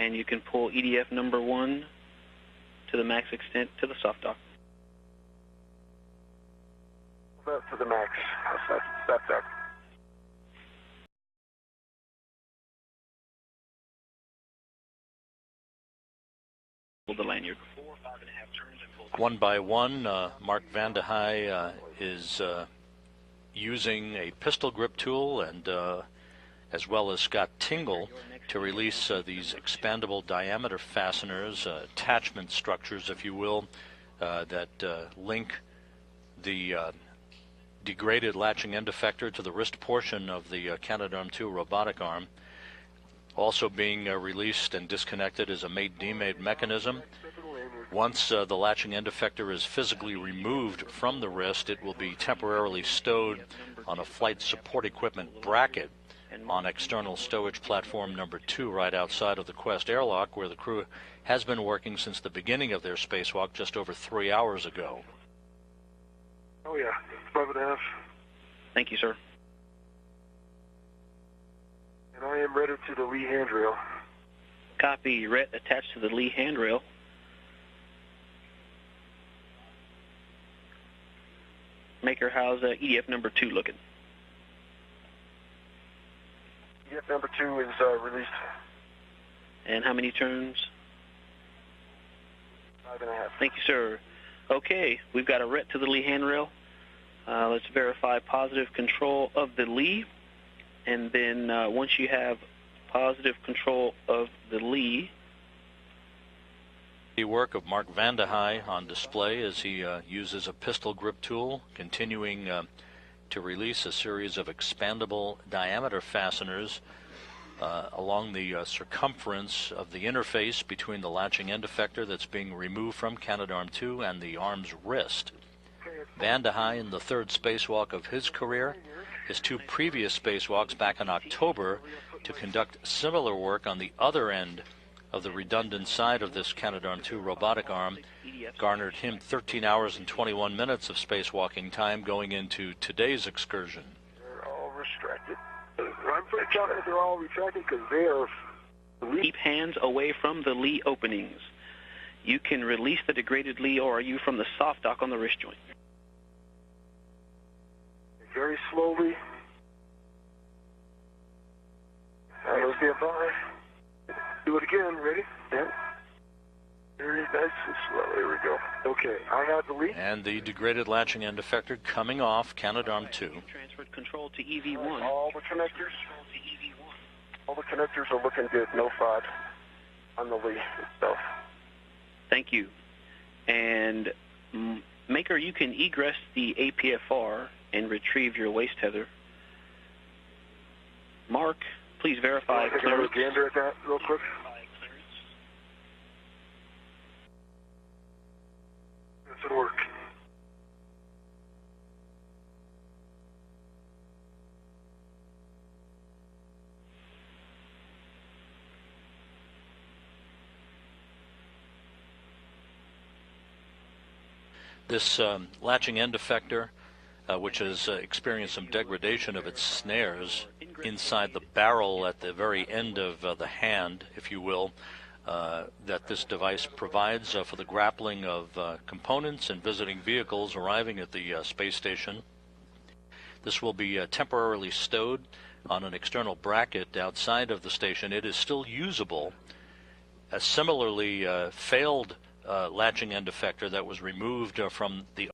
and you can pull EDF number 1 to the max extent to the soft dock. To the max. That's up. Pull the lanyard. One by one, Mark Vande Hei is using a pistol grip tool and as well as Scott Tingle to release these expandable diameter fasteners, attachment structures, if you will, that link the degraded latching end effector to the wrist portion of the Canadarm2 robotic arm. Also being released and disconnected is a mate-demate mechanism. Once the latching end effector is physically removed from the wrist, it will be temporarily stowed on a flight support equipment bracket on external stowage platform number 2 right outside of the Quest airlock, where the crew has been working since the beginning of their spacewalk just over 3 hours ago. Oh yeah, 5.5. Thank you, sir. And I am ready to the lee handrail. Copy. Ret attached to the lee handrail. Maker, how's EDF number 2 looking? EDF number 2 is released. And how many turns? 5.5. Thank you, sir. Okay, we've got a ret to the lee handrail. Let's verify positive control of the lee. And then once you have positive control of the lee, the work of Mark Vande Hei on display as he uses a pistol grip tool, continuing to release a series of expandable diameter fasteners along the circumference of the interface between the latching end effector that's being removed from Canadarm2 and the arm's wrist. Vande Hei, in the 3rd spacewalk of his career, his 2 previous spacewalks back in October, to conduct similar work on the other end of the redundant side of this Canadarm2 robotic arm, garnered him 13 hours and 21 minutes of spacewalking time going into today's excursion. They're all retracted. I'm pretty confident they're all retracted because they are... Keep hands away from the lee openings. You can release the degraded lee ORU from the soft dock on the wrist joint. Very slowly. Let's stand by. Do it again. Ready? Yeah. Very nice and slow. There we go. Okay, I have the lead. And the degraded latching end effector coming off Canadarm2. Transferred control to EV1. All the connectors. All the connectors are looking good. No FOD on the lead itself. Thank you. And Maker, you can egress the APFR and retrieve your waist tether. Mark, please verify clearance. Take another gander at that real quick. This will work. This latching end effector, which has experienced some degradation of its snares inside the barrel at the very end of the hand, if you will, that this device provides for the grappling of components and visiting vehicles arriving at the space station. This will be temporarily stowed on an external bracket outside of the station. It is still usable. A similarly failed latching end effector that was removed from the